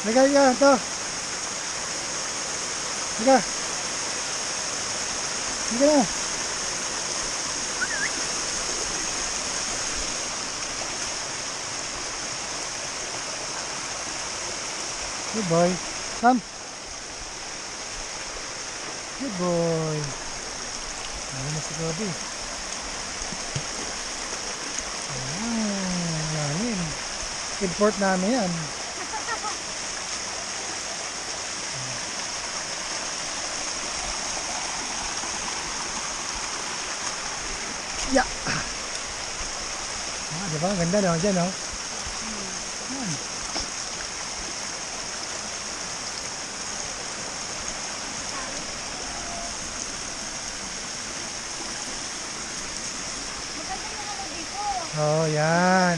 Liga, liga, ito. Liga. Liga na. Good boy. Come. Good boy. Ano na si Kobe? Lalim. Import namin yan. Yeah. Diba? Ganda no? Diyan no? Yan. Oh, yan.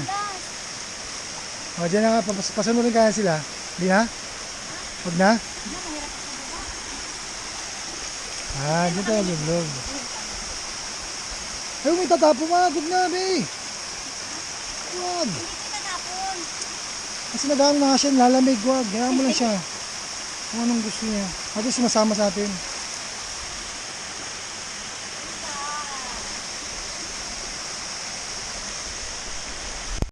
O, dyan na nga. Pasunurin kaya sila. Di na? Huwag na? Ah, dyan tayo lublog. Ay, may tatapon mga. Huwag na, be. Huwag. Kasi nagaan na nga siya. Lalamig. Huwag. Kaya mo lang siya. Kung anong gusto niya. At sumasama sa atin.